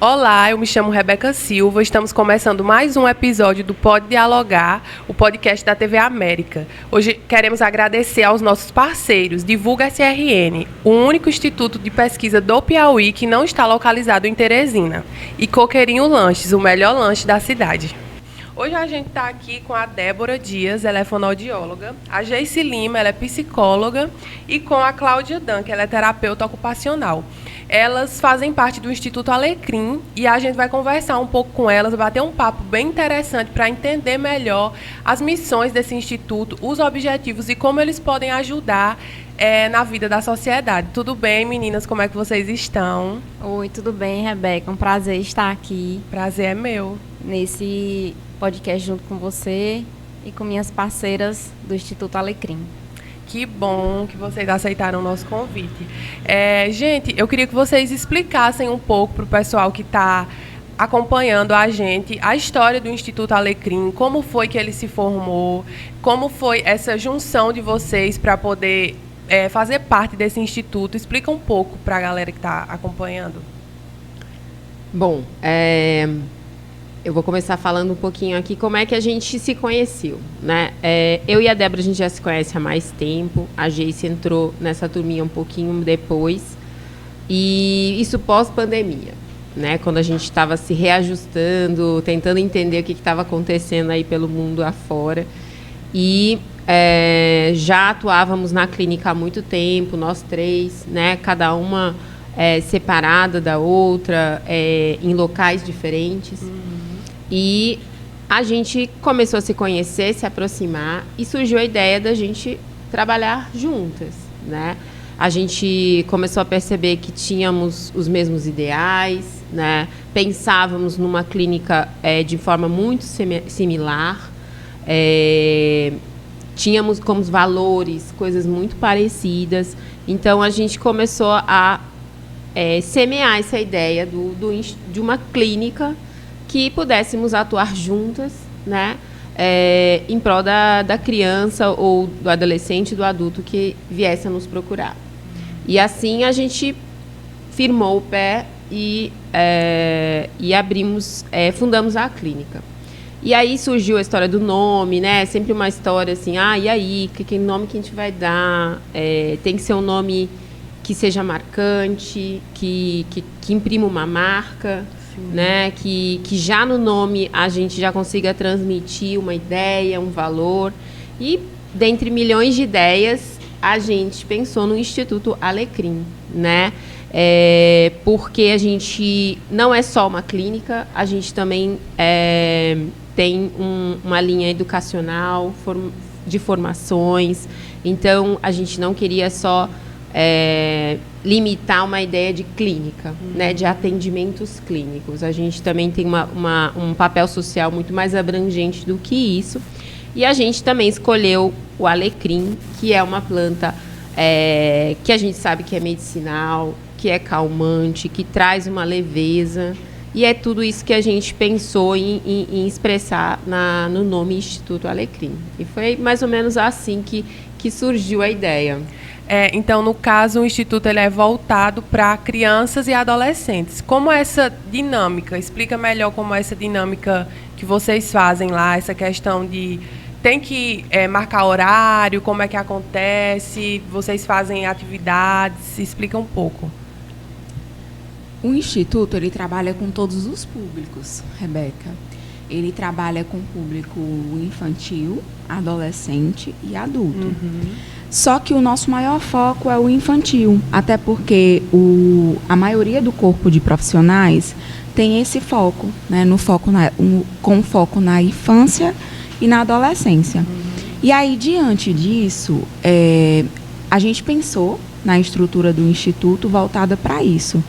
Olá, eu me chamo Rebeca Silva, estamos começando mais um episódio do Pode Dialogar, o podcast da TV América. Hoje queremos agradecer aos nossos parceiros, Divulga SRN, o único instituto de pesquisa do Piauí que não está localizado em Teresina, e Coqueirinho Lanches, o melhor lanche da cidade. Hoje a gente está aqui com a Débora Dias, ela é fonoaudióloga, a Geice Lima, ela é psicóloga, e com a Cláudia Dan, que ela é terapeuta ocupacional. Elas fazem parte do Instituto Alecrim e a gente vai conversar um pouco com elas, bater um papo bem interessante para entender melhor as missões desse instituto, os objetivos e como eles podem ajudar na vida da sociedade. Tudo bem, meninas? Como é que vocês estão? Oi, tudo bem, Rebeca? Um prazer estar aqui. Prazer é meu. Nesse podcast junto com você e com minhas parceiras do Instituto Alecrim. Que bom que vocês aceitaram o nosso convite. Gente, eu queria que vocês explicassem um pouco para o pessoal que está acompanhando a gente a história do Instituto Alecrim, como foi que ele se formou, como foi essa junção de vocês para poder fazer parte desse instituto. Explica um pouco para a galera que está acompanhando. Bom, eu vou começar falando um pouquinho aqui como é que a gente se conheceu, né? Eu e a Débora, a gente já se conhece há mais tempo. A Geice entrou nessa turminha um pouquinho depois. E isso pós-pandemia, né? Quando a gente estava se reajustando, tentando entender o que estava acontecendo aí pelo mundo afora. E já atuávamos na clínica há muito tempo, nós três, né? Cada uma separada da outra, em locais diferentes. E a gente começou a se conhecer, se aproximar, e surgiu a ideia da gente trabalhar juntas, né? A gente começou a perceber que tínhamos os mesmos ideais, né? Pensávamos numa clínica de forma muito similar, tínhamos como valores coisas muito parecidas. Então, a gente começou a semear essa ideia de uma clínica que pudéssemos atuar juntas, né, em prol da criança ou do adolescente, do adulto que viesse a nos procurar. E assim a gente firmou o pé e fundamos a clínica. E aí surgiu a história do nome, né? Sempre uma história assim, e aí, que nome que a gente vai dar? Tem que ser um nome que seja marcante, que imprima uma marca, né? Que já no nome a gente já consiga transmitir uma ideia, um valor. E, dentre milhões de ideias, a gente pensou no Instituto Alecrim, né? Porque a gente não é só uma clínica, a gente também tem uma linha educacional, de formações. Então, a gente não queria só limitar uma ideia de clínica, né, de atendimentos clínicos. A gente também tem um papel social muito mais abrangente do que isso. E a gente também escolheu o alecrim, que é uma planta que a gente sabe que é medicinal, que é calmante, que traz uma leveza. E é tudo isso que a gente pensou em expressar no nome Instituto Alecrim. E foi mais ou menos assim que surgiu a ideia. Então, no caso, o Instituto ele é voltado para crianças e adolescentes. Como é essa dinâmica? Explica melhor como é essa dinâmica que vocês fazem lá, essa questão de tem que marcar horário, como é que acontece, vocês fazem atividades, explica um pouco. O Instituto ele trabalha com todos os públicos, Rebeca. Ele trabalha com público infantil, adolescente e adulto. Só que o nosso maior foco é o infantil, até porque a maioria do corpo de profissionais tem esse foco, né, com foco na infância e na adolescência. E aí, diante disso, a gente pensou na estrutura do Instituto voltada para isso,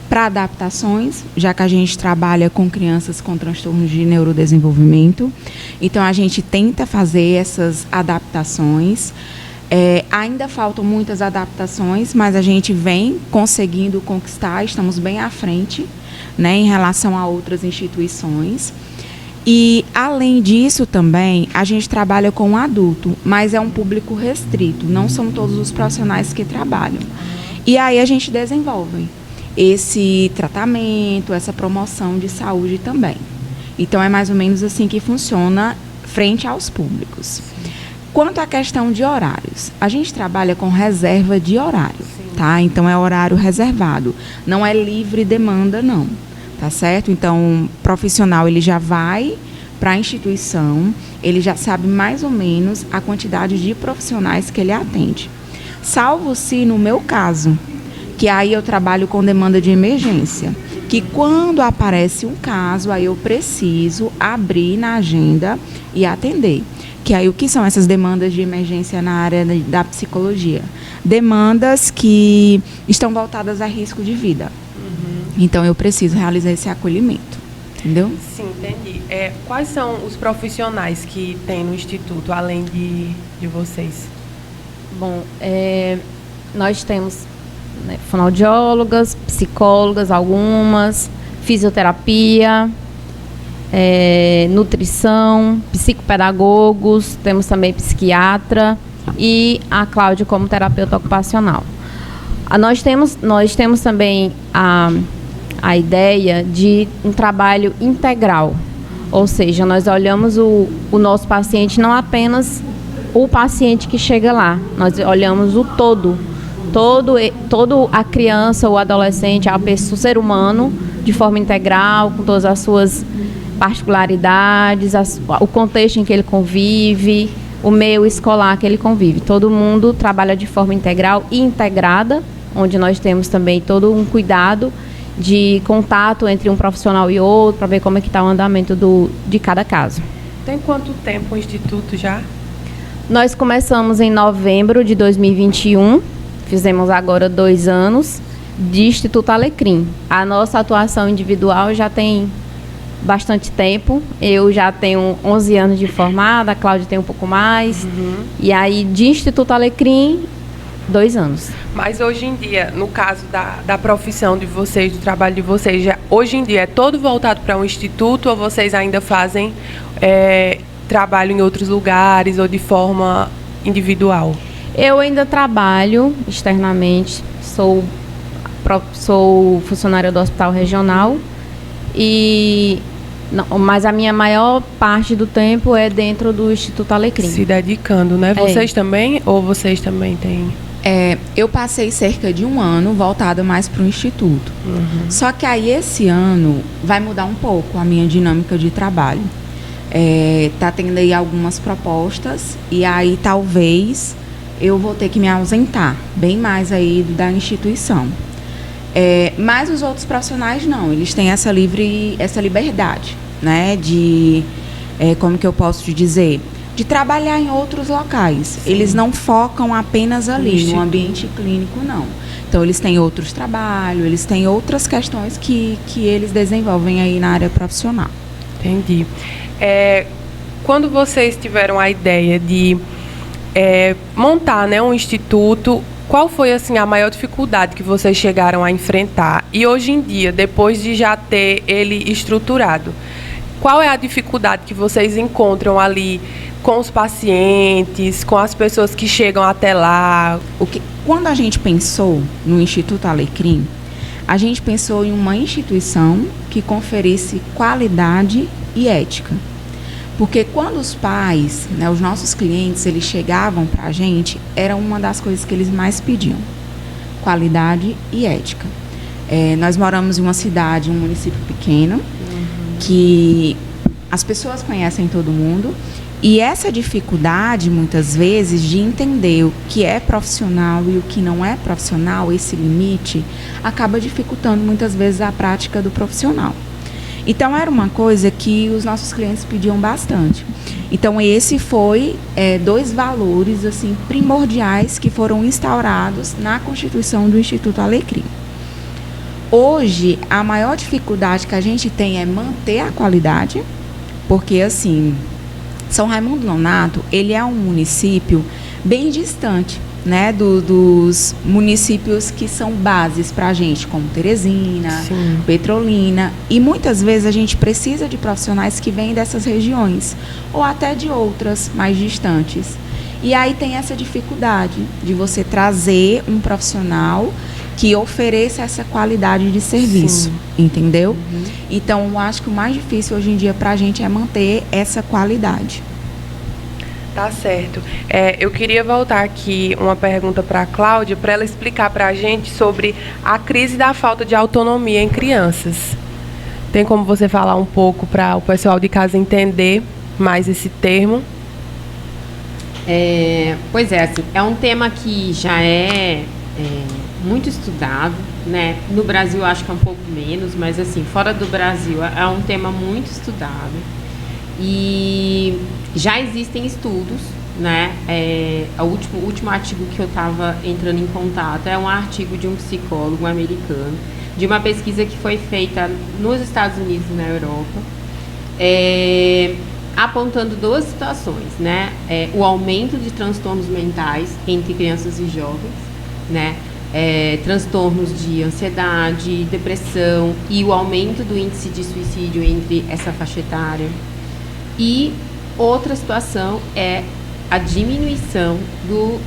para adaptações, já que a gente trabalha com crianças com transtornos de neurodesenvolvimento. Então, a gente tenta fazer essas adaptações. Ainda faltam muitas adaptações, mas a gente vem conseguindo conquistar, estamos bem à frente, né, em relação a outras instituições. E, além disso, também, a gente trabalha com adulto, mas é um público restrito, não são todos os profissionais que trabalham. E aí a gente desenvolve. esse tratamento, essa promoção de saúde também. Então, é mais ou menos assim que funciona frente aos públicos. Quanto à questão de horários, a gente trabalha com reserva de horário, tá? Então, é horário reservado, não é livre demanda, não, tá certo? Então, o profissional, ele já vai para a instituição, ele já sabe mais ou menos a quantidade de profissionais que ele atende. Salvo se, no meu caso, que aí eu trabalho com demanda de emergência, que quando aparece um caso, aí eu preciso abrir na agenda e atender. Que aí o que são essas demandas de emergência na área da psicologia? Demandas que estão voltadas a risco de vida. Então eu preciso realizar esse acolhimento, entendeu? Sim, entendi. Quais são os profissionais que tem no Instituto, além de vocês? Bom, nós temos, né, fonoaudiólogas, psicólogas, algumas, fisioterapia, nutrição, psicopedagogos, temos também psiquiatra e a Cláudia como terapeuta ocupacional. Nós temos também a ideia de um trabalho integral, ou seja, nós olhamos o nosso paciente, não apenas o paciente que chega lá, nós olhamos o todo a criança, o adolescente, o ser humano, de forma integral, com todas as suas particularidades, o contexto em que ele convive, o meio escolar que ele convive. Todo mundo trabalha de forma integral e integrada, onde nós temos também todo um cuidado de contato entre um profissional e outro, para ver como é que está o andamento de cada caso. Tem quanto tempo o Instituto já? Nós começamos em novembro de 2021, fizemos agora 2 anos de Instituto Alecrim. A nossa atuação individual já tem bastante tempo. Eu já tenho 11 anos de formada, a Cláudia tem um pouco mais. E aí, de Instituto Alecrim, 2 anos. Mas hoje em dia, no caso da profissão de vocês, do trabalho de vocês, hoje em dia é todo voltado para um instituto ou vocês ainda fazem trabalho em outros lugares ou de forma individual? Eu ainda trabalho externamente, sou funcionária do Hospital Regional, mas a minha maior parte do tempo é dentro do Instituto Alecrim. Se dedicando, né? Vocês também? Ou vocês também têm? Eu passei cerca de 1 ano voltada mais para o Instituto. Só que aí esse ano vai mudar um pouco a minha dinâmica de trabalho. Tá tendo aí algumas propostas e aí talvez eu vou ter que me ausentar bem mais aí da instituição. Mas os outros profissionais não, eles têm essa liberdade, né, de, como que eu posso te dizer, de trabalhar em outros locais. Sim. Eles não focam apenas ali, no ambiente clínico, não. Então, eles têm outros trabalhos, eles têm outras questões que eles desenvolvem aí na área profissional. Entendi. Quando vocês tiveram a ideia de montar, né, um instituto, qual foi assim a maior dificuldade que vocês chegaram a enfrentar? E hoje em dia, depois de já ter ele estruturado, qual é a dificuldade que vocês encontram ali com os pacientes, com as pessoas que chegam até lá? Quando a gente pensou no Instituto Alecrim, a gente pensou em uma instituição que conferisse qualidade e ética. Porque quando os pais, né, os nossos clientes, eles chegavam para a gente, era uma das coisas que eles mais pediam. Qualidade e ética. Nós moramos em uma cidade, um município pequeno, que as pessoas conhecem todo mundo. E essa dificuldade, muitas vezes, de entender o que é profissional e o que não é profissional, esse limite, acaba dificultando muitas vezes a prática do profissional. Então, era uma coisa que os nossos clientes pediam bastante. Então, esse foi 2 valores assim, primordiais que foram instaurados na Constituição do Instituto Alecrim. Hoje, a maior dificuldade que a gente tem é manter a qualidade, porque, assim, São Raimundo Nonato, ele é um município bem distante, né, dos municípios que são bases para a gente, como Teresina, sim, Petrolina, e muitas vezes a gente precisa de profissionais que vêm dessas regiões, ou até de outras mais distantes. E aí tem essa dificuldade de você trazer um profissional que ofereça essa qualidade de serviço, entendeu? Então, eu acho que o mais difícil hoje em dia para a gente é manter essa qualidade. Tá certo. Eu queria voltar aqui uma pergunta para a Cláudia, para ela explicar para a gente sobre a crise da falta de autonomia em crianças. Tem como você falar um pouco para o pessoal de casa entender mais esse termo? Pois é, assim, é um tema que já é muito estudado, né? No Brasil acho que é um pouco menos, mas assim, fora do Brasil é um tema muito estudado. E já existem estudos, né? O último artigo que eu estava entrando em contato é um artigo de um psicólogo americano, de uma pesquisa que foi feita nos Estados Unidos e na Europa, apontando duas situações, né? O aumento de transtornos mentais entre crianças e jovens, né? Transtornos de ansiedade, depressão e o aumento do índice de suicídio entre essa faixa etária. E outra situação é a diminuição do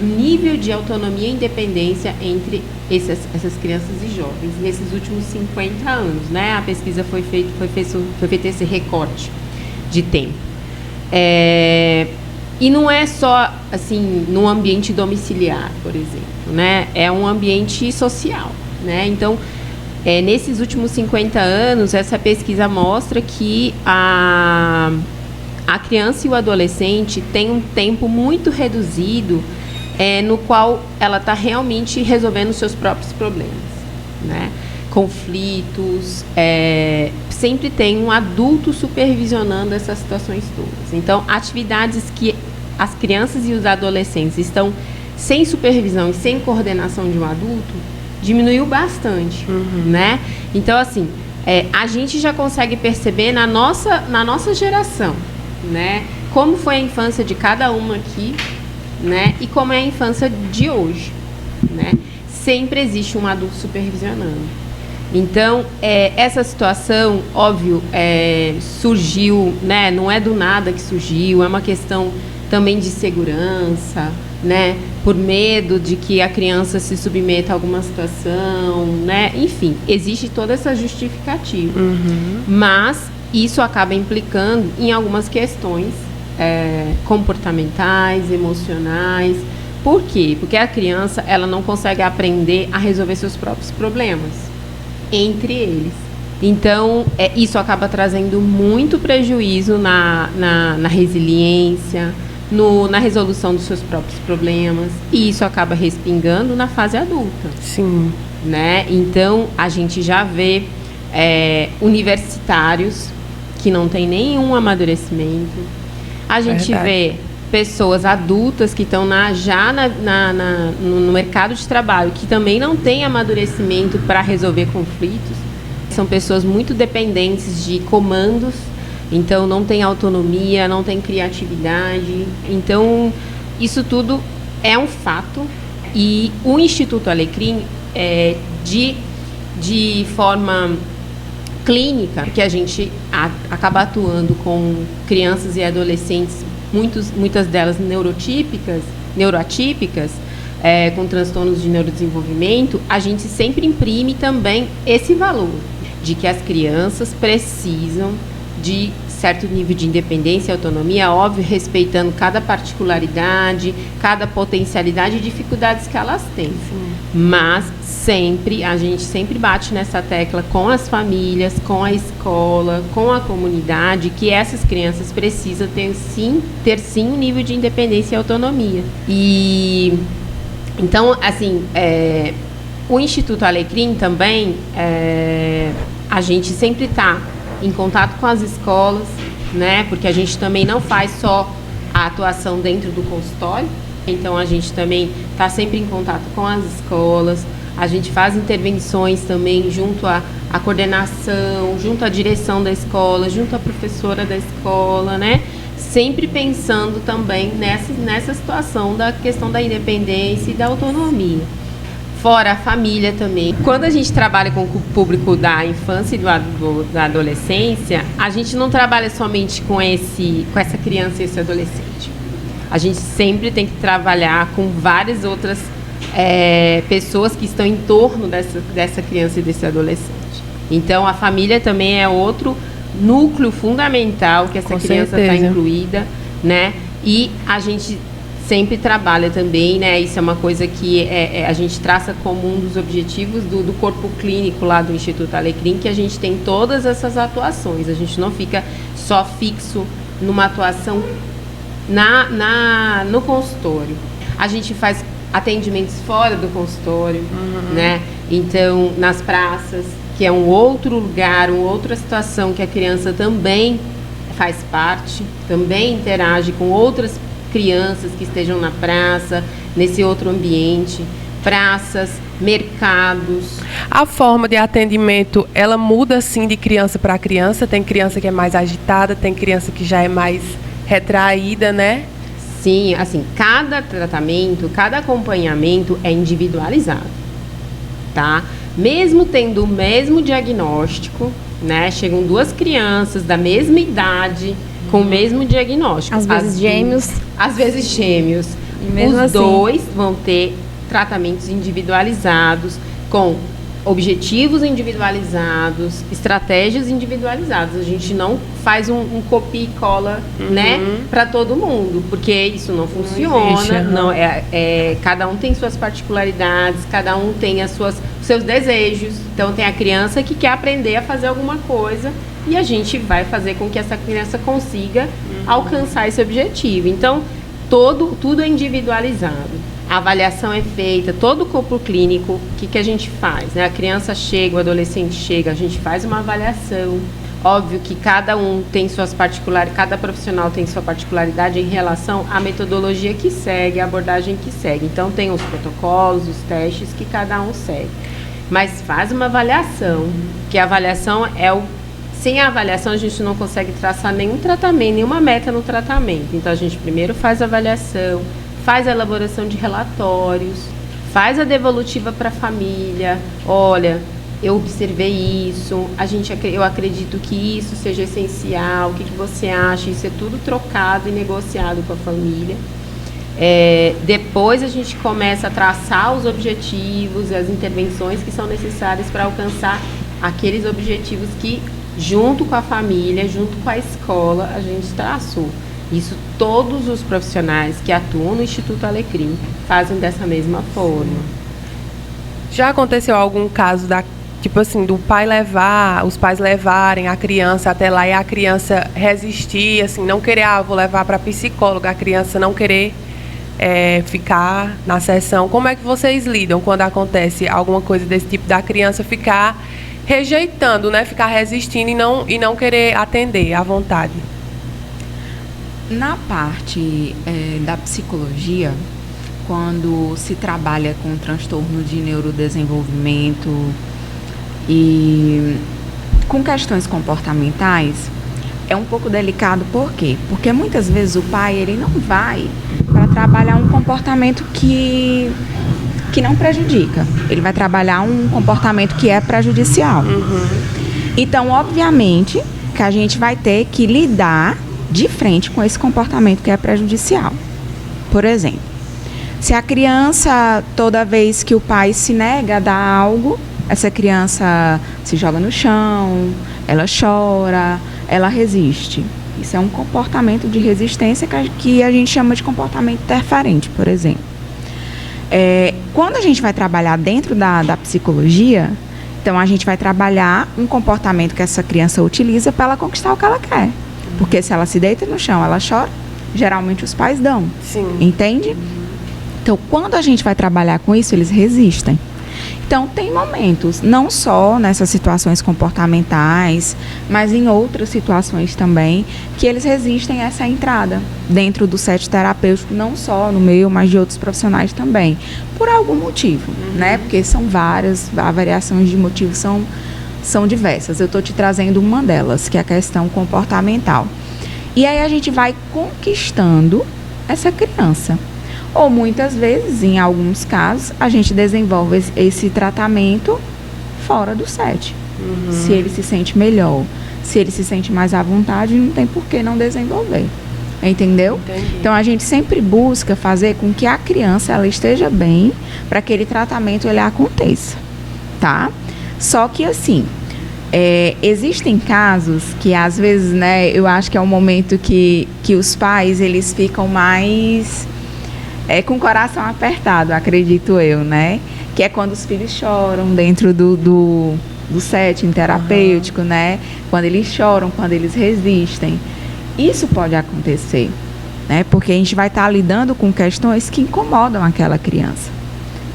nível de autonomia e independência entre essas crianças e jovens nesses últimos 50 anos, né? A pesquisa foi feito esse recorte de tempo. E não é só assim no ambiente domiciliar, por exemplo, né? É um ambiente social, né? Então, nesses últimos 50 anos, essa pesquisa mostra que a criança e o adolescente têm um tempo muito reduzido no qual ela está realmente resolvendo seus próprios problemas, né? Conflitos, sempre tem um adulto supervisionando essas situações todas. Então, atividades que as crianças e os adolescentes estão sem supervisão e sem coordenação de um adulto, diminuiu bastante, né? Então, assim, a gente já consegue perceber na nossa geração, né? Como foi a infância de cada uma aqui, né? E como é a infância de hoje, né? Sempre existe um adulto supervisionando. Então, essa situação, óbvio, surgiu, né? Não é do nada que surgiu, é uma questão também de segurança, né? Por medo de que a criança se submeta a alguma situação, né? Enfim, existe toda essa justificativa. Mas isso acaba implicando em algumas questões comportamentais, emocionais. Por quê? Porque a criança ela não consegue aprender a resolver seus próprios problemas entre eles. Então, isso acaba trazendo muito prejuízo na resiliência, na resolução dos seus próprios problemas, e isso acaba respingando na fase adulta. Sim. Né? Então, a gente já vê universitários que não têm nenhum amadurecimento. A gente vê pessoas adultas que estão já no mercado de trabalho, que também não têm amadurecimento para resolver conflitos. São pessoas muito dependentes de comandos, então não tem autonomia, não tem criatividade. Então, isso tudo é um fato. E o Instituto Alecrim, de forma clínica, que a gente acaba atuando com crianças e adolescentes, muitas delas neuroatípicas, com transtornos de neurodesenvolvimento, a gente sempre imprime também esse valor de que as crianças precisam de certo nível de independência e autonomia, óbvio, respeitando cada particularidade, cada potencialidade e dificuldades que elas têm. Sim. Mas a gente sempre bate nessa tecla com as famílias, com a escola, com a comunidade, que essas crianças precisam ter sim um nível de independência e autonomia. E então, assim, o Instituto Alecrim também, a gente sempre está em contato com as escolas, né? Porque a gente também não faz só a atuação dentro do consultório, então a gente também está sempre em contato com as escolas, a gente faz intervenções também junto à coordenação, junto à direção da escola, junto à professora da escola, né? Sempre pensando também nessa situação da questão da independência e da autonomia. Fora a família também. Quando a gente trabalha com o público da infância e da adolescência, a gente não trabalha somente com essa criança e esse adolescente. A gente sempre tem que trabalhar com várias outras pessoas que estão em torno dessa criança e desse adolescente. Então, a família também é outro núcleo fundamental que essa Com criança está certeza. incluída, né? E a gente sempre trabalha também, né? Isso é uma coisa que a gente traça como um dos objetivos do corpo clínico lá do Instituto Alecrim, que a gente tem todas essas atuações. A gente não fica só fixo numa atuação no consultório. A gente faz atendimentos fora do consultório, né? Então, nas praças, que é um outro lugar, uma outra situação que a criança também faz parte, também interage com outras crianças que estejam na praça, nesse outro ambiente, praças, mercados. A forma de atendimento, ela muda assim de criança para criança? Tem criança que é mais agitada, tem criança que já é mais retraída, né? Sim, assim, cada tratamento, cada acompanhamento é individualizado, tá? Mesmo tendo o mesmo diagnóstico, né? Chegam duas crianças da mesma idade com o mesmo diagnóstico. Às vezes gêmeos. Às vezes gêmeos. E mesmo Os assim, dois vão ter tratamentos individualizados, com objetivos individualizados, estratégias individualizadas. A gente não faz um copia e cola, né, para todo mundo, porque isso não funciona. existe, Não, cada um tem suas particularidades, cada um tem os seus desejos. Então, tem a criança que quer aprender a fazer alguma coisa e a gente vai fazer com que essa criança consiga alcançar esse objetivo. Então, tudo é individualizado. A avaliação é feita, todo o corpo clínico, o que a gente faz, né? A criança chega, o adolescente chega, a gente faz uma avaliação. Óbvio que cada um tem suas particularidades, cada profissional tem sua particularidade em relação à metodologia que segue, à abordagem que segue. Então, tem os protocolos, os testes que cada um segue. Mas faz uma avaliação, que a avaliação sem a avaliação, a gente não consegue traçar nenhum tratamento, nenhuma meta no tratamento. Então, a gente primeiro faz a avaliação, faz a elaboração de relatórios, faz a devolutiva para a família. Olha, eu observei isso, eu acredito que isso seja essencial, o que você acha? Isso é tudo trocado e negociado com a família. Depois a gente começa a traçar os objetivos e as intervenções que são necessárias para alcançar aqueles objetivos que, junto com a família, junto com a escola, a gente traçou. Isso todos os profissionais que atuam no Instituto Alecrim fazem dessa mesma forma. Já aconteceu algum caso tipo assim, os pais levarem a criança até lá e a criança resistir, assim, não querer, vou levar para psicóloga, a criança não querer ficar na sessão? Como é que vocês lidam quando acontece alguma coisa desse tipo, da criança ficar rejeitando, né, ficar resistindo e não querer atender à vontade? Na parte da psicologia, quando se trabalha com transtorno de neurodesenvolvimento e com questões comportamentais, é um pouco delicado. Por quê? Porque muitas vezes o pai ele não vai para trabalhar um comportamento que não prejudica. Ele vai trabalhar um comportamento que é prejudicial. Então, obviamente, que a gente vai ter que lidar de frente com esse comportamento que é prejudicial. Por exemplo, se a criança, toda vez que o pai se nega a dar algo, essa criança se joga no chão, ela chora, ela resiste. Isso é um comportamento de resistência que a gente chama de comportamento interferente, por exemplo. Quando a gente vai trabalhar dentro da psicologia, então a gente vai trabalhar um comportamento que essa criança utiliza para ela conquistar o que ela quer. Porque se ela se deita no chão, ela chora, geralmente os pais dão. Sim. Entende? Então, quando a gente vai trabalhar com isso, eles resistem. Então, tem momentos, não só nessas situações comportamentais, mas em outras situações também, que eles resistem a essa entrada dentro do set terapêutico, não só no meu, mas de outros profissionais também, por algum motivo, né? Porque são várias, as variações de motivos são diversas. Eu estou te trazendo uma delas, que é a questão comportamental. E aí a gente vai conquistando essa criança. Ou muitas vezes, em alguns casos, a gente desenvolve esse tratamento fora do set. Se ele se sente melhor, se ele se sente mais à vontade, não tem por que não desenvolver. Entendeu? Entendi. Então, a gente sempre busca fazer com que a criança ela esteja bem para que aquele tratamento ele aconteça, tá? Só que, assim, existem casos que, às vezes, né, eu acho que é um momento que os pais, eles ficam mais com o coração apertado, acredito eu, né? Que é quando os filhos choram dentro do setting terapêutico, né? Quando eles choram, quando eles resistem. Isso pode acontecer, né? Porque a gente vai estar lidando com questões que incomodam aquela criança.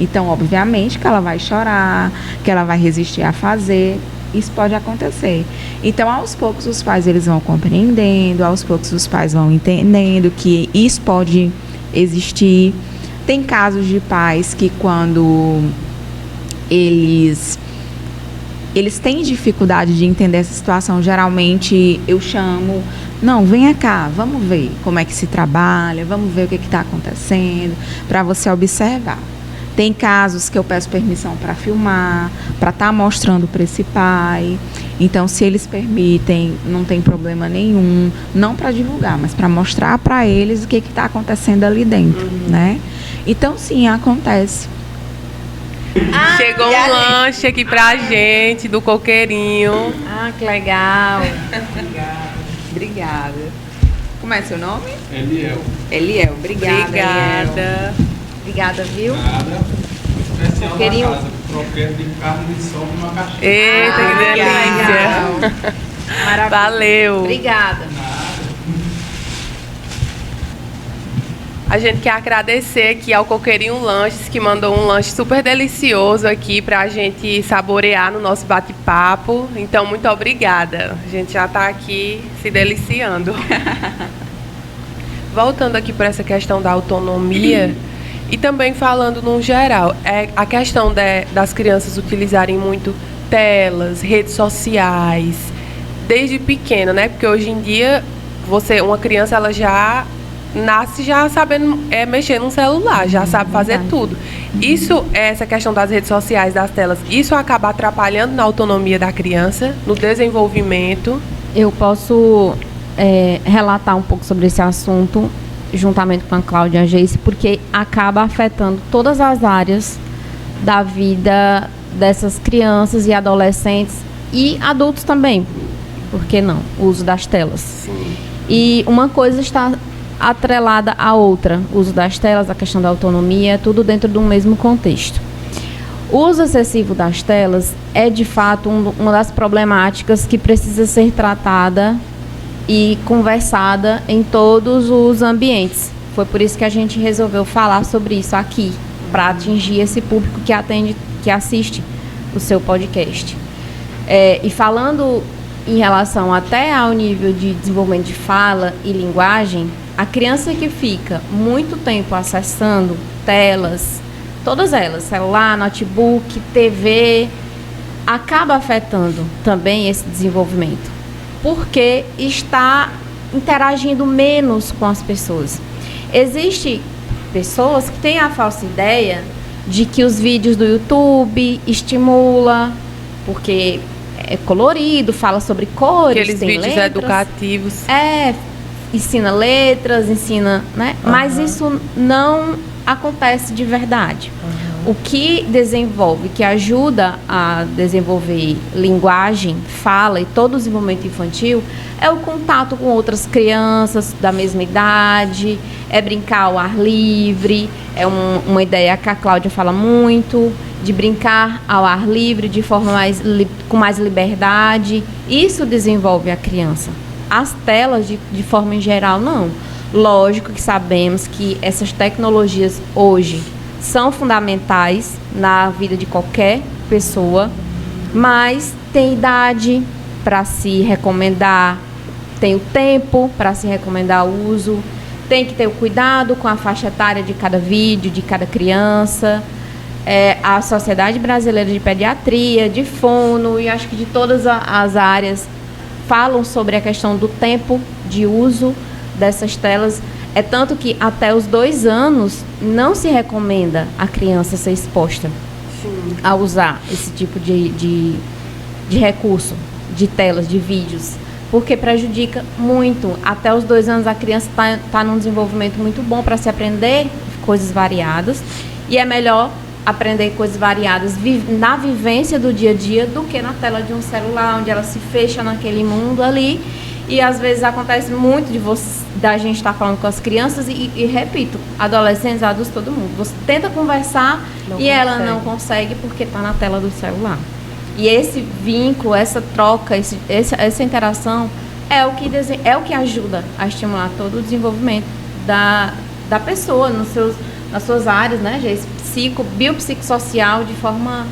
Então, obviamente, que ela vai chorar, que ela vai resistir a fazer. Isso pode acontecer. Então, aos poucos, os pais eles vão compreendendo, aos poucos os pais vão entendendo que isso pode existir. Tem casos de pais que quando eles têm dificuldade de entender essa situação, geralmente eu chamo, não, venha cá, vamos ver como é que se trabalha, vamos ver o que está acontecendo, para você observar. Tem casos que eu peço permissão para filmar, para estar mostrando para esse pai. Então, se eles permitem, não tem problema nenhum, não para divulgar, mas para mostrar para eles o que está acontecendo ali dentro, né? Então, sim, acontece. Chegou um lanche aqui pra gente, do Coqueirinho. Ah, que legal. Obrigada. Como é seu nome? Eliel. Eliel, obrigada. Obrigada. Eliel. Obrigada, viu? Nada. Especial Coqueirinho. da casa. Croquete de carne de sol e macaxeira. Eita, que delícia. legal. Maravilha. Valeu. Obrigada. A gente quer agradecer aqui ao Coqueirinho Lanches, que mandou um lanche super delicioso aqui pra gente saborear no nosso bate-papo. Então, muito obrigada. A gente já tá aqui se deliciando. Voltando aqui para essa questão da autonomia e também falando no geral, a questão das crianças utilizarem muito telas, redes sociais, desde pequena, né? Porque hoje em dia, uma criança, ela já nasce já sabendo mexer num celular, já sabe fazer tudo. Isso, essa questão das redes sociais, das telas, isso acaba atrapalhando na autonomia da criança, no desenvolvimento? Eu posso relatar um pouco sobre esse assunto, juntamente com a Cláudia e a Geice, porque acaba afetando todas as áreas da vida dessas crianças e adolescentes e adultos também. Por que não? O uso das telas. Sim. E uma coisa está atrelada à outra. O uso das telas, a questão da autonomia, tudo dentro de um mesmo contexto. O uso excessivo das telas é, de fato, uma das problemáticas que precisa ser tratada e conversada em todos os ambientes. Foi por isso que a gente resolveu falar sobre isso aqui, para atingir esse público que assiste o seu podcast. E falando em relação até ao nível de desenvolvimento de fala e linguagem, a criança que fica muito tempo acessando telas, todas elas, celular, notebook, TV, acaba afetando também esse desenvolvimento, porque está interagindo menos com as pessoas. Existem pessoas que têm a falsa ideia de que os vídeos do YouTube estimulam, porque é colorido, fala sobre cores, Aqueles tem vídeos letras, educativos. ensina letras, ensina, né? Mas isso não acontece de verdade. O que desenvolve, que ajuda a desenvolver linguagem, fala e todo o desenvolvimento infantil é o contato com outras crianças da mesma idade, é brincar ao ar livre, é uma ideia que a Cláudia fala muito, de brincar ao ar livre, de forma com mais liberdade. Isso desenvolve a criança. As telas, de forma em geral, não. Lógico que sabemos que essas tecnologias hoje são fundamentais na vida de qualquer pessoa, mas tem idade para se recomendar, tem o tempo para se recomendar o uso, tem que ter o cuidado com a faixa etária de cada vídeo, de cada criança. A Sociedade Brasileira de Pediatria, de Fono e acho que de todas as áreas falam sobre a questão do tempo de uso dessas telas. É tanto que até os 2 anos não se recomenda a criança ser exposta a usar esse tipo de recurso, de telas, de vídeos. porque prejudica muito. Até os 2 anos a criança está num desenvolvimento muito bom para se aprender coisas variadas, e é melhor aprender coisas variadas na vivência do dia a dia do que na tela de um celular, onde ela se fecha naquele mundo ali. E às vezes acontece muito da gente estar falando com as crianças e repito, adolescentes, adultos, todo mundo. Você tenta conversar ela não consegue porque está na tela do celular. E esse vínculo, essa troca, essa interação é o que ajuda a estimular todo o desenvolvimento da pessoa nas suas áreas, né, biopsicossocial, de forma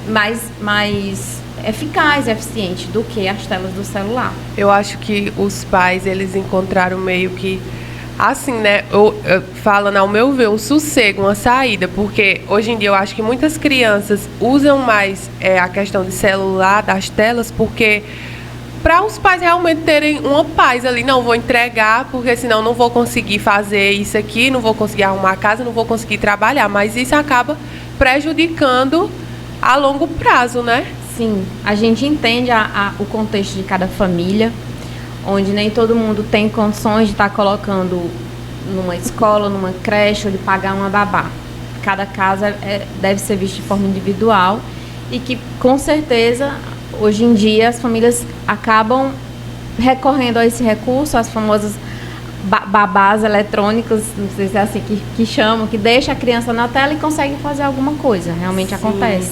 mais eficaz, eficiente do que as telas do celular. Eu acho que os pais, eles encontraram meio que, assim, né, falando ao meu ver, um sossego, uma saída, porque hoje em dia eu acho que muitas crianças usam mais a questão de celular, das telas, porque para os pais realmente terem uma paz ali, não vou entregar, porque senão não vou conseguir fazer isso aqui, não vou conseguir arrumar a casa, não vou conseguir trabalhar, mas isso acaba prejudicando a longo prazo, né? Sim, a gente entende o contexto de cada família, onde nem todo mundo tem condições de estar colocando numa escola, numa creche, ou de pagar uma babá. Cada caso deve ser visto de forma individual e que, com certeza, hoje em dia, as famílias acabam recorrendo a esse recurso, as famosas babás eletrônicas, não sei se é assim que chamam, que deixa a criança na tela e conseguem fazer alguma coisa. Realmente acontece.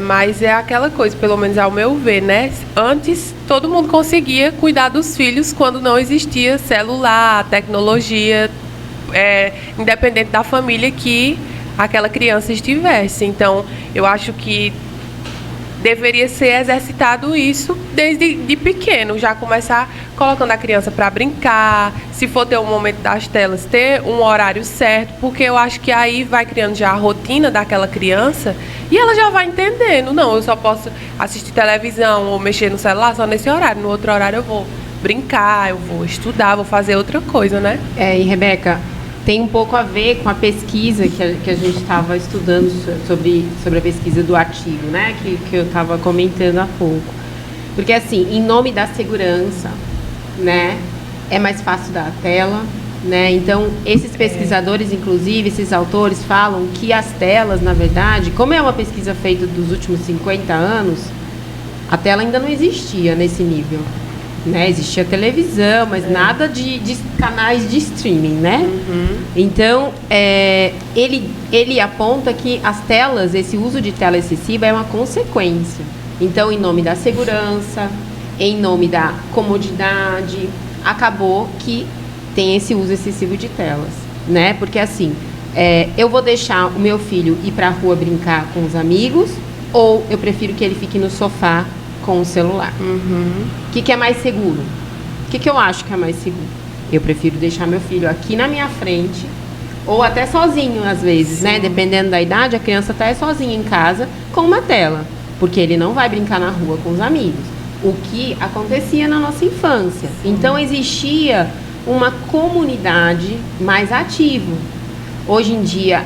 Mas é aquela coisa, pelo menos ao meu ver, né? Antes, todo mundo conseguia cuidar dos filhos quando não existia celular, tecnologia, independente da família que aquela criança estivesse. Então, eu acho que deveria ser exercitado isso desde de pequeno, já começar colocando a criança para brincar, se for ter um momento das telas, ter um horário certo, porque eu acho que aí vai criando já a rotina daquela criança e ela já vai entendendo, não, eu só posso assistir televisão ou mexer no celular só nesse horário, no outro horário eu vou brincar, eu vou estudar, vou fazer outra coisa, né? E Rebeca, tem um pouco a ver com a pesquisa que a gente estava estudando sobre a pesquisa do artigo, né? Que eu estava comentando há pouco. Porque, assim, em nome da segurança, né? É mais fácil dar a tela, né? Então, esses pesquisadores, inclusive, esses autores, falam que as telas, na verdade, como é uma pesquisa feita dos últimos 50 anos, a tela ainda não existia nesse nível. Né? Existia televisão, mas nada de canais de streaming, né? Uhum. Então, ele aponta que as telas, esse uso de tela excessiva é uma consequência. Então, em nome da segurança, em nome da comodidade, acabou que tem esse uso excessivo de telas, né? Porque assim, eu vou deixar o meu filho ir para a rua brincar com os amigos, ou eu prefiro que ele fique no sofá com o celular. O que é mais seguro? O que eu acho que é mais seguro? Eu prefiro deixar meu filho aqui na minha frente, ou até sozinho às vezes, né? Dependendo da idade, a criança até sozinha em casa com uma tela, porque ele não vai brincar na rua com os amigos. O que acontecia na nossa infância. Então existia uma comunidade mais ativa. Hoje em dia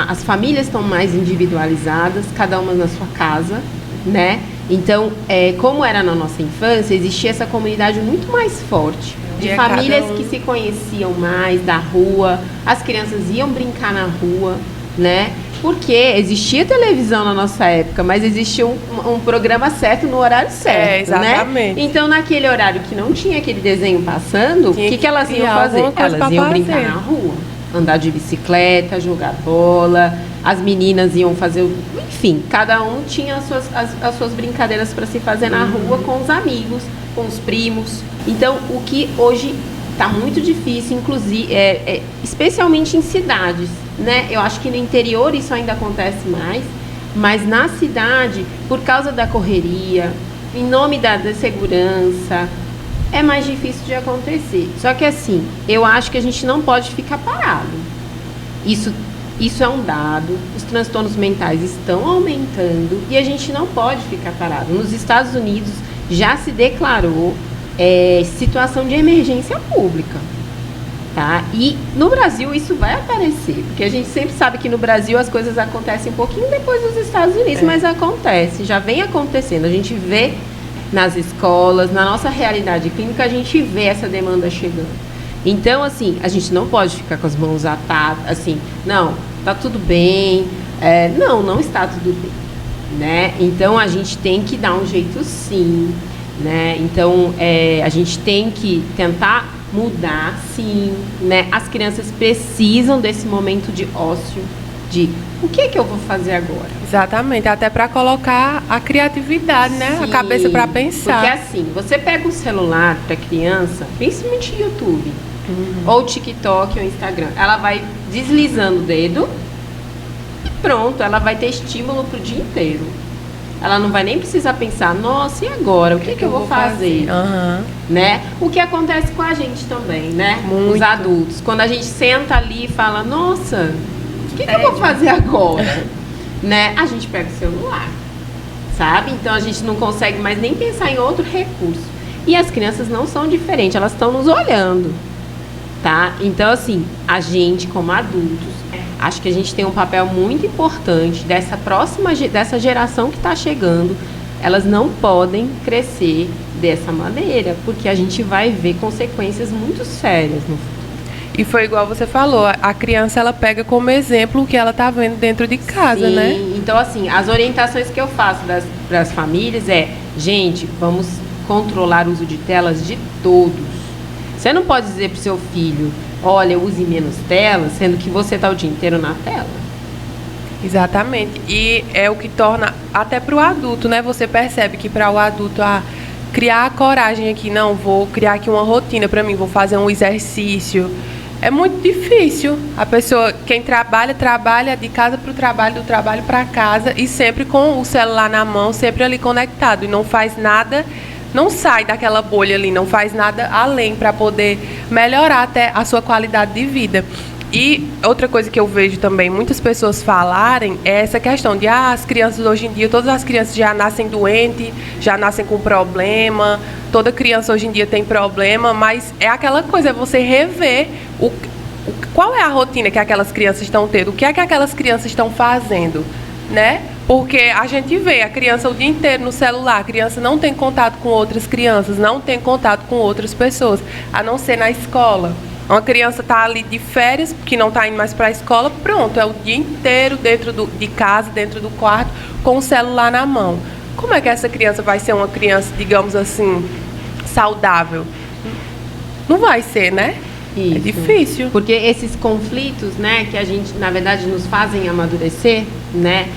as famílias estão mais individualizadas, cada uma na sua casa, né? Então, como era na nossa infância, existia essa comunidade muito mais forte, de famílias que se conheciam mais, da rua, as crianças iam brincar na rua, né? Porque existia televisão na nossa época, mas existia um programa certo no horário certo, exatamente. Né? Então, naquele horário que não tinha aquele desenho passando, o que elas iam fazer? Elas iam brincar na rua, andar de bicicleta, jogar bola, as meninas iam fazer... Enfim, cada um tinha as suas brincadeiras para se fazer na rua com os amigos, com os primos. Então, o que hoje está muito difícil, inclusive, especialmente em cidades, né? Eu acho que no interior isso ainda acontece mais, mas na cidade, por causa da correria, em nome da segurança, é mais difícil de acontecer. Só que assim, eu acho que a gente não pode ficar parado. Isso é um dado, os transtornos mentais estão aumentando e a gente não pode ficar parado. Nos Estados Unidos já se declarou situação de emergência pública, tá? E no Brasil isso vai aparecer, porque a gente sempre sabe que no Brasil as coisas acontecem um pouquinho depois dos Estados Unidos, mas acontece, já vem acontecendo. A gente vê nas escolas, na nossa realidade clínica, a gente vê essa demanda chegando. Então, assim, a gente não pode ficar com as mãos atadas, assim, não, tá tudo bem, não está tudo bem, né? Então, a gente tem que dar um jeito sim, né? Então, a gente tem que tentar mudar, sim, né? As crianças precisam desse momento de ócio, de o que é que eu vou fazer agora? Exatamente, até para colocar a criatividade, né? A Sim, cabeça para pensar. Porque assim, você pega um celular para criança, principalmente YouTube, ou TikTok ou Instagram, ela vai deslizando o dedo e pronto, ela vai ter estímulo pro dia inteiro. Ela não vai nem precisar pensar, nossa, e agora? O que eu vou fazer? Né? O que acontece com a gente também, né? Muito. Os adultos. Quando a gente senta ali e fala, nossa, o que eu vou fazer agora? Né? A gente pega o celular, sabe? Então a gente não consegue mais nem pensar em outro recurso. E as crianças não são diferentes, elas estão nos olhando, tá? Então, assim, a gente como adultos, acho que a gente tem um papel muito importante dessa geração que está chegando. Elas não podem crescer dessa maneira, porque a gente vai ver consequências muito sérias no futuro. E foi igual você falou, a criança ela pega como exemplo o que ela tá vendo dentro de casa, Sim, né? então assim, as orientações que eu faço para as famílias gente, vamos controlar o uso de telas de todos. Você não pode dizer pro seu filho, olha, use menos tela, sendo que você tá o dia inteiro na tela. Exatamente. E é o que torna, até para o adulto, né? Você percebe que para o adulto, criar a coragem aqui, não, vou criar aqui uma rotina para mim, vou fazer um exercício. É muito difícil. A pessoa, quem trabalha de casa para o trabalho, do trabalho para casa e sempre com o celular na mão, sempre ali conectado e não faz nada, não sai daquela bolha ali, não faz nada além para poder melhorar até a sua qualidade de vida. E outra coisa que eu vejo também muitas pessoas falarem é essa questão de as crianças hoje em dia, todas as crianças já nascem doentes, já nascem com problema, toda criança hoje em dia tem problema, mas é aquela coisa, é você rever qual é a rotina que aquelas crianças estão tendo, o que é que aquelas crianças estão fazendo, né? Porque a gente vê a criança o dia inteiro no celular, a criança não tem contato com outras crianças, não tem contato com outras pessoas, a não ser na escola. Uma criança está ali de férias, que não está indo mais para a escola, pronto, é o dia inteiro dentro de casa, dentro do quarto, com o celular na mão. Como é que essa criança vai ser uma criança, digamos assim, saudável? Não vai ser, né? Isso. É difícil. Porque esses conflitos, né, que a gente, na verdade, nos fazem amadurecer, né,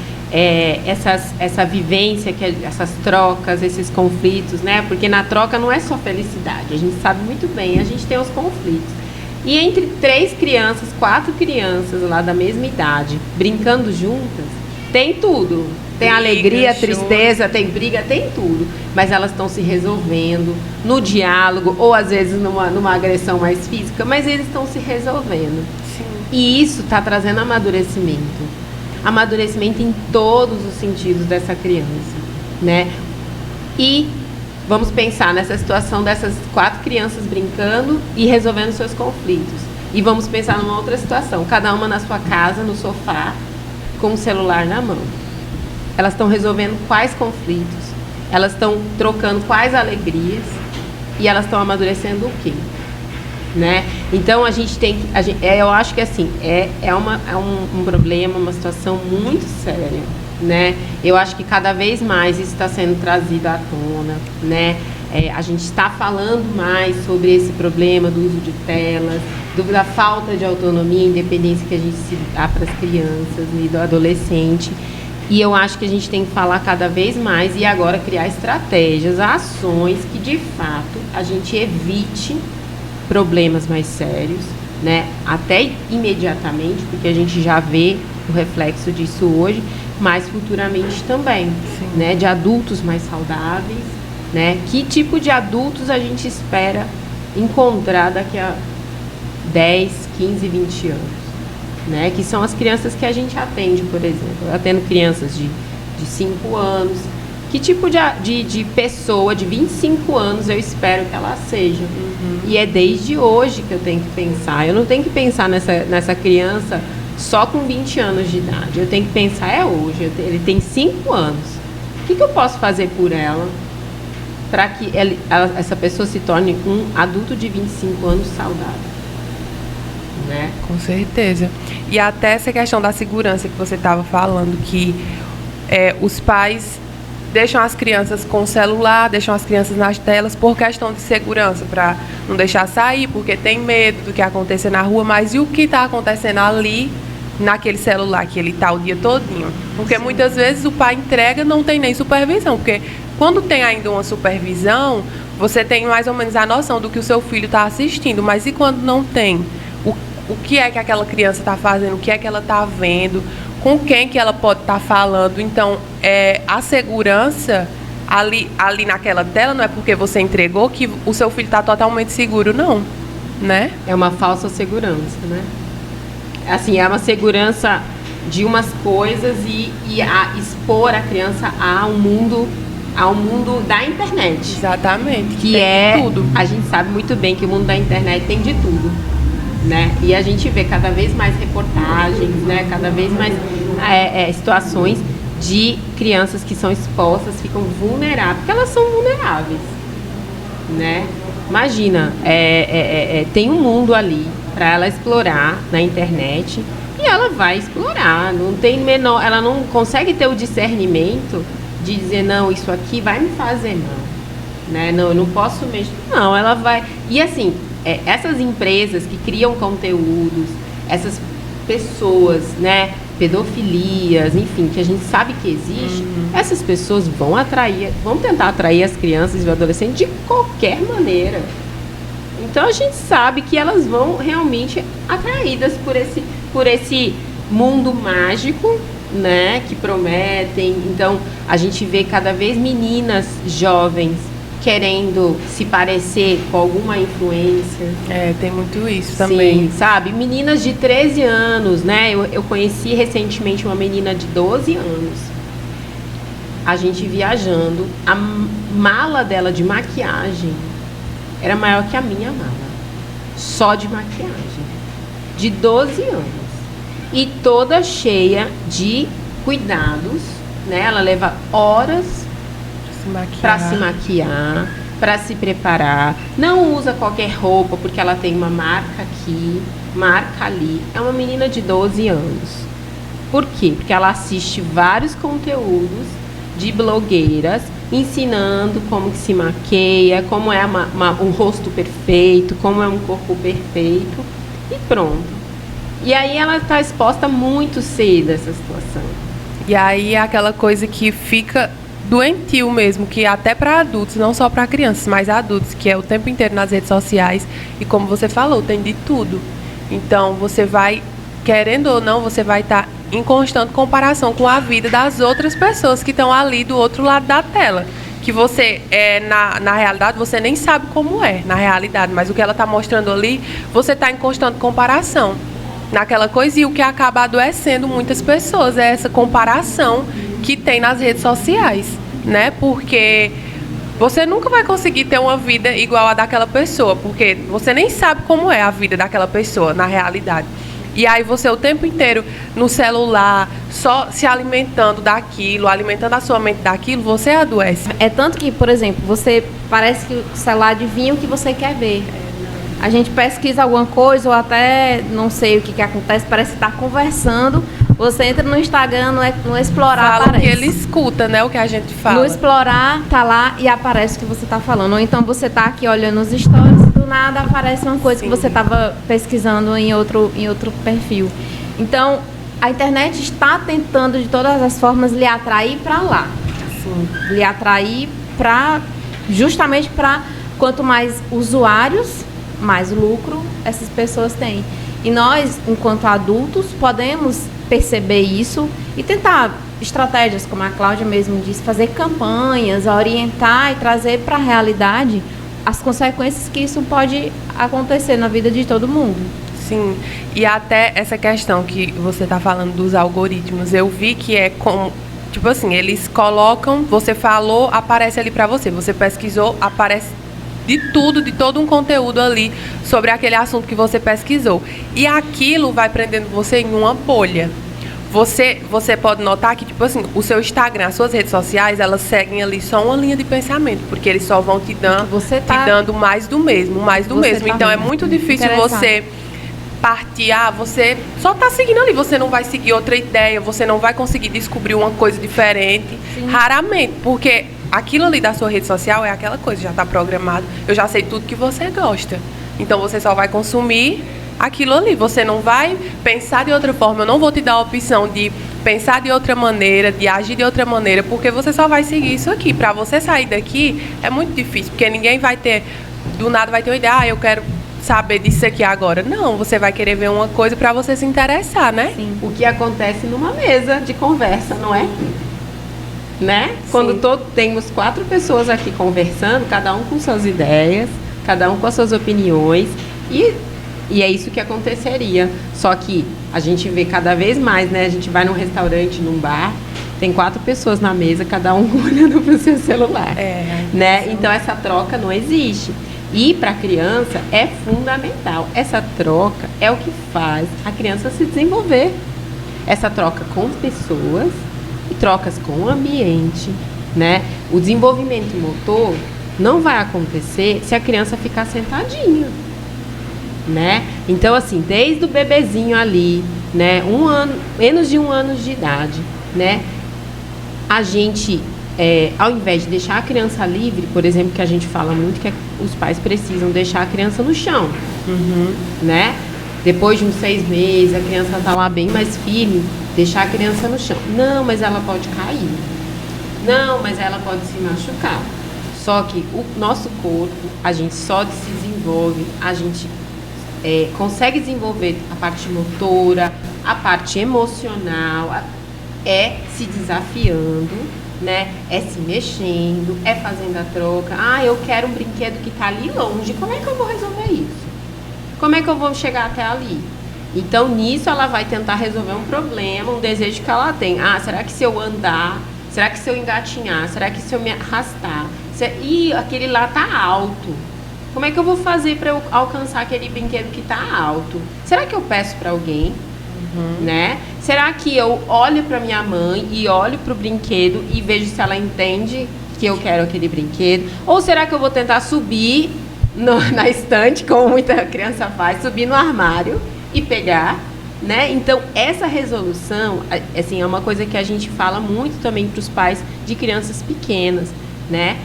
essa vivência, essas trocas, esses conflitos, né, porque na troca não é só felicidade, a gente sabe muito bem, a gente tem os conflitos. E entre 3 crianças, 4 crianças lá da mesma idade, brincando juntas, tem tudo. Tem alegria, tristeza, tem briga, tem tudo. Mas elas estão se resolvendo no diálogo, ou às vezes numa agressão mais física, mas eles estão se resolvendo. Sim. E isso está trazendo amadurecimento. Amadurecimento em todos os sentidos dessa criança, né? E vamos pensar nessa situação dessas 4 crianças brincando e resolvendo seus conflitos. E vamos pensar numa outra situação, cada uma na sua casa, no sofá, com o celular na mão. Elas estão resolvendo quais conflitos, elas estão trocando quais alegrias e elas estão amadurecendo o quê? Né? Então a gente tem que, eu acho que assim, é um problema, uma situação muito séria, né? Eu acho que cada vez mais isso está sendo trazido à tona, né? A gente está falando mais sobre esse problema do uso de telas, da falta de autonomia e independência que a gente se dá para as crianças e do adolescente. E eu acho que a gente tem que falar cada vez mais e agora criar estratégias, ações que de fato a gente evite problemas mais sérios, né? Até imediatamente, porque a gente já vê o reflexo disso hoje, mas futuramente também, né? De adultos mais saudáveis, né? Que tipo de adultos a gente espera encontrar daqui a 10, 15, 20 anos? Né? Que são as crianças que a gente atende, por exemplo. Eu atendo crianças de 5 anos. Que tipo de pessoa de 25 anos eu espero que ela seja? E é desde hoje que eu tenho que pensar. Eu não tenho que pensar nessa criança só com 20 anos de idade. Eu tenho que pensar hoje. Ele tem 5 anos. O que eu posso fazer por ela? para que essa pessoa se torne um adulto de 25 anos saudável. Né? Com certeza. E até essa questão da segurança que você estava falando, que os pais deixam as crianças com o celular, deixam as crianças nas telas por questão de segurança, para não deixar sair, porque tem medo do que acontecer na rua, mas e o que está acontecendo ali naquele celular que ele está o dia todinho? Porque muitas vezes o pai entrega, não tem nem supervisão, porque quando tem ainda uma supervisão, você tem mais ou menos a noção do que o seu filho está assistindo, mas e quando não tem? O que é que aquela criança está fazendo, o que é que ela está vendo, com quem que ela pode estar falando. Então, a segurança ali naquela tela não é porque você entregou que o seu filho está totalmente seguro, não, né? É uma falsa segurança, né? Assim, é uma segurança de umas coisas e expor a criança ao mundo da internet. Exatamente. Que tem tudo. A gente sabe muito bem que o mundo da internet tem de tudo, né? E a gente vê cada vez mais reportagens, né? Cada vez mais situações de crianças que são expostas, ficam vulneráveis, porque elas são vulneráveis, né? Imagina, tem um mundo ali para ela explorar na internet e ela vai explorar. Ela não consegue ter o discernimento de dizer, não, isso aqui vai me fazer mal, né? Não, eu não posso mexer. Não, ela vai. E assim, essas empresas que criam conteúdos, essas pessoas, né, pedofilias, enfim, que a gente sabe que existe, essas pessoas vão tentar atrair as crianças e os adolescentes de qualquer maneira. Então a gente sabe que elas vão realmente atraídas por esse mundo mágico, né, que prometem. Então a gente vê cada vez meninas jovens querendo se parecer com alguma influência. Tem muito isso também. Sim, sabe? Meninas de 13 anos, né? Eu conheci recentemente uma menina de 12 anos. A gente viajando, a mala dela de maquiagem era maior que a minha mala. Só de maquiagem. De 12 anos. E toda cheia de cuidados, né? Ela leva horas para se maquiar, para se preparar. Não usa qualquer roupa porque ela tem uma marca aqui, marca ali. É uma menina de 12 anos. Por quê? Porque ela assiste vários conteúdos de blogueiras ensinando como que se maqueia, como é um rosto perfeito, como é um corpo perfeito e pronto. E aí ela está exposta muito cedo a essa situação. E aí é aquela coisa que fica doentio mesmo, que até para adultos, não só para crianças, mas adultos, que é o tempo inteiro nas redes sociais. E como você falou, tem de tudo. Então você vai, querendo ou não, você vai estar em constante comparação com a vida das outras pessoas que estão ali do outro lado da tela. Que você, na realidade, você nem sabe como é, na realidade. Mas o que ela está mostrando ali, você está em constante comparação naquela coisa. E o que acaba adoecendo muitas pessoas é essa comparação que tem nas redes sociais, né? Porque você nunca vai conseguir ter uma vida igual a daquela pessoa, porque você nem sabe como é a vida daquela pessoa na realidade. E aí você o tempo inteiro no celular, só se alimentando daquilo, alimentando a sua mente daquilo, você adoece. É tanto que, por exemplo, você parece que o celular adivinha o que você quer ver. A gente pesquisa alguma coisa ou até não sei o que acontece, parece que está conversando. Você entra no Instagram, no Explorar, fala aparece. que ele escuta, né, o que a gente fala. No Explorar, tá lá e aparece o que você está falando. Ou então você tá aqui olhando os stories e do nada aparece uma coisa que você estava pesquisando em outro perfil. Então, a internet está tentando de todas as formas lhe atrair para lá. Sim. Lhe atrair justamente para quanto mais usuários, mais lucro essas pessoas têm. E nós, enquanto adultos, podemos perceber isso e tentar estratégias, como a Cláudia mesmo disse, fazer campanhas, orientar e trazer para a realidade as consequências que isso pode acontecer na vida de todo mundo. Sim, e até essa questão que você está falando dos algoritmos, eu vi que é como, tipo assim, eles colocam, você falou, aparece ali para você, você pesquisou, aparece de tudo, de todo um conteúdo ali sobre aquele assunto que você pesquisou. E aquilo vai prendendo você em uma bolha. Você pode notar que, tipo assim, o seu Instagram, as suas redes sociais, elas seguem ali só uma linha de pensamento, porque eles só vão te dando mais do mesmo, mais do mesmo. tá Então é muito difícil interessado. você partir, você só tá seguindo ali, você não vai seguir outra ideia, você não vai conseguir descobrir uma coisa diferente, raramente, porque aquilo ali da sua rede social é aquela coisa, já tá programado, eu já sei tudo que você gosta, então você só vai consumir aquilo ali, você não vai pensar de outra forma, eu não vou te dar a opção de pensar de outra maneira, de agir de outra maneira, porque você só vai seguir isso aqui. Para você sair daqui é muito difícil, porque ninguém vai ter, do nada vai ter uma ideia, eu quero saber disso aqui agora. Não, você vai querer ver uma coisa para você se interessar, né? Sim. O que acontece numa mesa de conversa, não é? Né? Quando temos 4 pessoas aqui conversando, cada um com suas ideias, cada um com as suas opiniões, e é isso que aconteceria. Só que a gente vê cada vez mais, né? A gente vai num restaurante, num bar, tem 4 pessoas na mesa, cada um olhando para o seu celular. Né? Então essa troca não existe. E para a criança é fundamental. Essa troca é o que faz a criança se desenvolver. Essa troca com as pessoas e trocas com o ambiente, né? O desenvolvimento motor não vai acontecer se a criança ficar sentadinha, né? Então, assim, desde o bebezinho ali, né? Menos de 1 ano de idade, né? A gente, ao invés de deixar a criança livre, por exemplo, que a gente fala muito que os pais precisam deixar a criança no chão, né? Depois de uns 6 meses, a criança está lá bem mais firme, deixar a criança no chão. Não, mas ela pode cair. Não, mas ela pode se machucar. Só que o nosso corpo, a gente só se desenvolve, a gente consegue desenvolver a parte motora, a parte emocional, se desafiando, né? É se mexendo, é fazendo a troca. Ah, eu quero um brinquedo que está ali longe. Como é que eu vou resolver isso? Como é que eu vou chegar até ali? Então, nisso, ela vai tentar resolver um problema, um desejo que ela tem. Ah, será que se eu andar? Será que se eu engatinhar? Será que se eu me arrastar? Ih, aquele lá tá alto. Como é que eu vou fazer para eu alcançar aquele brinquedo que tá alto? Será que eu peço para alguém? Né? Será que eu olho para minha mãe e olho para o brinquedo e vejo se ela entende que eu quero aquele brinquedo? Ou será que eu vou tentar subir na estante, como muita criança faz, subir no armário e pegar, né? Então, essa resolução, assim, é uma coisa que a gente fala muito também para os pais de crianças pequenas, né?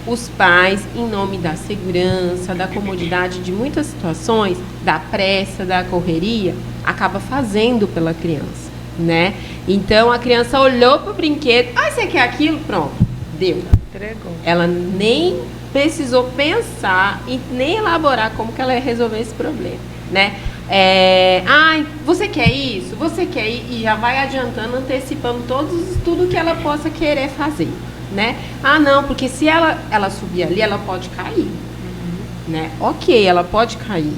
Os pais, em nome da segurança, da comodidade de muitas situações, da pressa, da correria, acaba fazendo pela criança, né? Então, a criança olhou para o brinquedo, você quer aquilo? Pronto, deu. Entregou. Ela nem precisou pensar e nem elaborar como que ela ia resolver esse problema, né? Você quer isso? Você quer ir? E já vai adiantando, antecipando tudo que ela possa querer fazer, né? Não, porque se ela subir ali, ela pode cair, né? Ok, ela pode cair,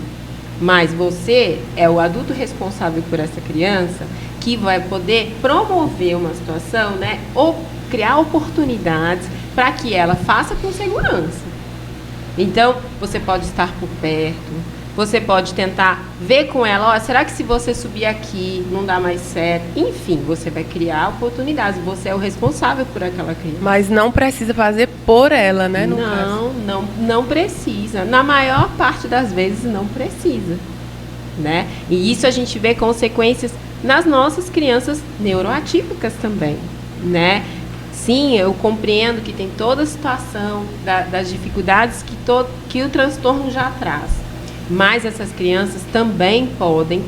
mas você é o adulto responsável por essa criança que vai poder promover uma situação, né? Ou criar oportunidades para que ela faça com segurança. Então, você pode estar por perto, você pode tentar ver com ela, será que se você subir aqui não dá mais certo? Enfim, você vai criar oportunidades, você é o responsável por aquela criança. Mas não precisa fazer por ela, né? Não precisa. Na maior parte das vezes não precisa, né? E isso a gente vê consequências nas nossas crianças neuroatípicas também, né? Sim, eu compreendo que tem toda a situação das dificuldades que o transtorno já traz. Mas essas crianças também podem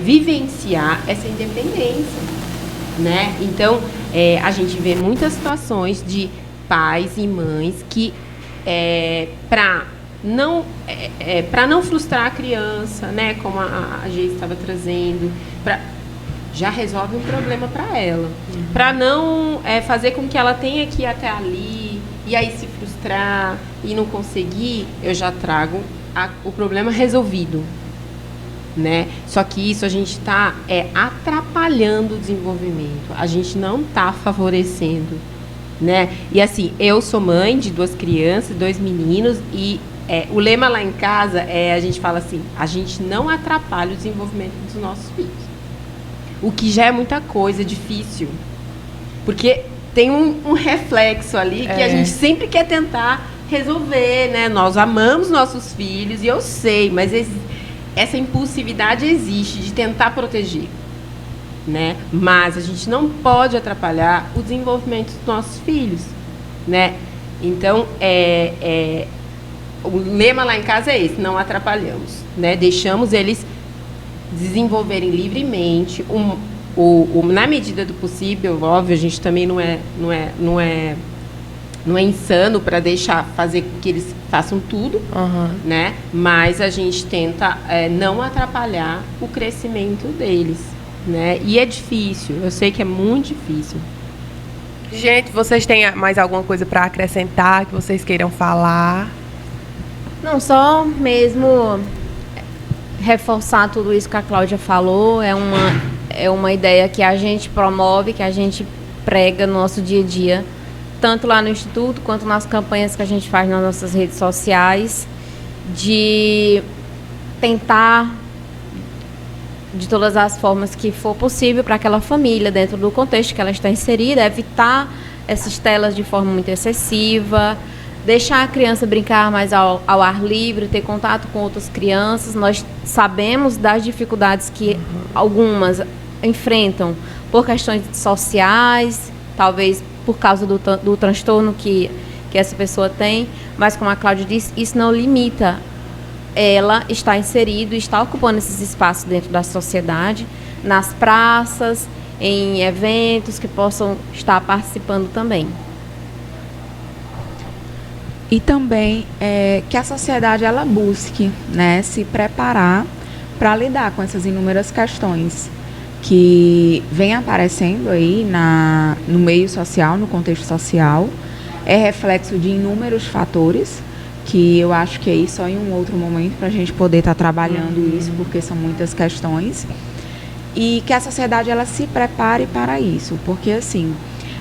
vivenciar essa independência, né? Então, a gente vê muitas situações de pais e mães que, para não frustrar a criança, né? Como a Geise estava trazendo, já resolve um problema para ela. Para não fazer com que ela tenha que ir até ali e aí se frustrar e não conseguir, eu já trago o problema resolvido, né? Só que isso a gente está atrapalhando o desenvolvimento, a gente não está favorecendo, né? E assim, eu sou mãe de 2 crianças, 2 meninos e o lema lá em casa a gente fala assim, a gente não atrapalha o desenvolvimento dos nossos filhos. o que já é muita coisa, difícil. Porque tem um reflexo ali que a gente sempre quer tentar resolver, né? Nós amamos nossos filhos, e eu sei, mas essa impulsividade existe de tentar proteger, né? Mas a gente não pode atrapalhar o desenvolvimento dos nossos filhos, né? Então, o lema lá em casa é esse: não atrapalhamos, né? Deixamos eles desenvolverem livremente, na medida do possível. Óbvio, a gente também não é insano para deixar fazer que eles façam tudo, né? Mas a gente tenta não atrapalhar o crescimento deles, né? E é difícil, eu sei que é muito difícil. Gente, vocês têm mais alguma coisa para acrescentar que vocês queiram falar? Não, só mesmo reforçar tudo isso que a Cláudia falou. É uma ideia que a gente promove, que a gente prega no nosso dia a dia, tanto lá no Instituto, quanto nas campanhas que a gente faz nas nossas redes sociais, de tentar, de todas as formas que for possível, para aquela família, dentro do contexto que ela está inserida, evitar essas telas de forma muito excessiva, deixar a criança brincar mais ao ar livre, ter contato com outras crianças. Nós sabemos das dificuldades que algumas enfrentam por questões sociais, talvez por causa do transtorno que essa pessoa tem, mas, como a Cláudia disse, isso não limita ela está inserida e está ocupando esses espaços dentro da sociedade, nas praças, em eventos que possam estar participando também. E também que a sociedade ela busque, né, se preparar para lidar com essas inúmeras questões que vem aparecendo aí no meio social, no contexto social. É reflexo de inúmeros fatores, que eu acho que aí só em um outro momento para a gente poder estar trabalhando isso, porque são muitas questões. E que a sociedade ela se prepare para isso, porque assim,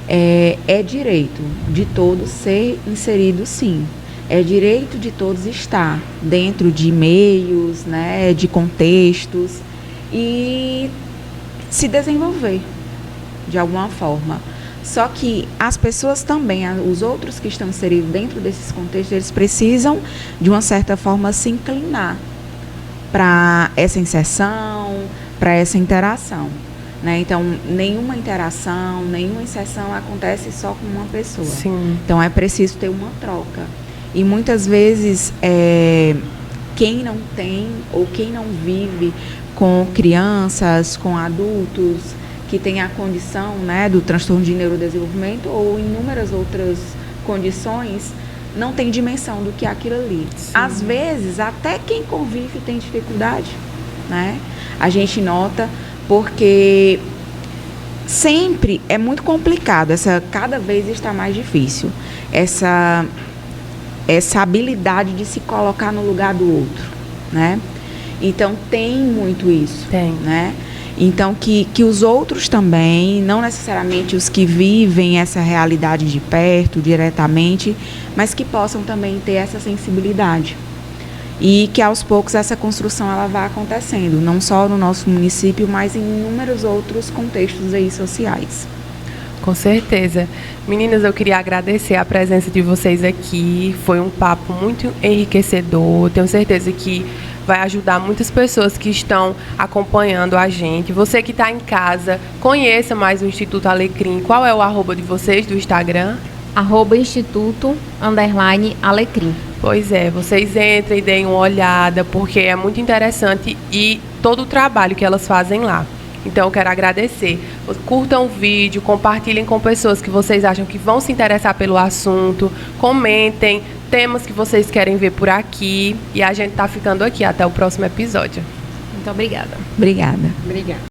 é direito de todos ser inserido, sim. É direito de todos estar dentro de meios, né, de contextos, e se desenvolver de alguma forma. Só que as pessoas também, os outros que estão inseridos dentro desses contextos, eles precisam, de uma certa forma, se inclinar para essa inserção, para essa interação, né? Então, nenhuma interação, nenhuma inserção acontece só com uma pessoa. Sim. Então, é preciso ter uma troca. E muitas vezes, quem não tem ou quem não vive com crianças, com adultos que têm a condição, né, do transtorno de neurodesenvolvimento ou inúmeras outras condições, não tem dimensão do que é aquilo ali. Sim. Às vezes, até quem convive tem dificuldade, né? A gente nota, porque sempre é muito complicado, cada vez está mais difícil, essa habilidade de se colocar no lugar do outro, né? Então, tem muito isso. Tem. Né? Então, que os outros também, não necessariamente os que vivem essa realidade de perto, diretamente, mas que possam também ter essa sensibilidade. E que, aos poucos, essa construção ela vai acontecendo, não só no nosso município, mas em inúmeros outros contextos aí sociais. Com certeza. Meninas, eu queria agradecer a presença de vocês aqui. Foi um papo muito enriquecedor. Tenho certeza que vai ajudar muitas pessoas que estão acompanhando a gente. Você que está em casa, conheça mais o Instituto Alecrim. Qual é o @ de vocês do Instagram? @instituto_alecrim. Pois é, vocês entrem e deem uma olhada, porque é muito interessante e todo o trabalho que elas fazem lá. Então, eu quero agradecer. Curtam o vídeo, compartilhem com pessoas que vocês acham que vão se interessar pelo assunto. Comentem temas que vocês querem ver por aqui. E a gente tá ficando aqui. Até o próximo episódio. Muito obrigada. Obrigada. Obrigada.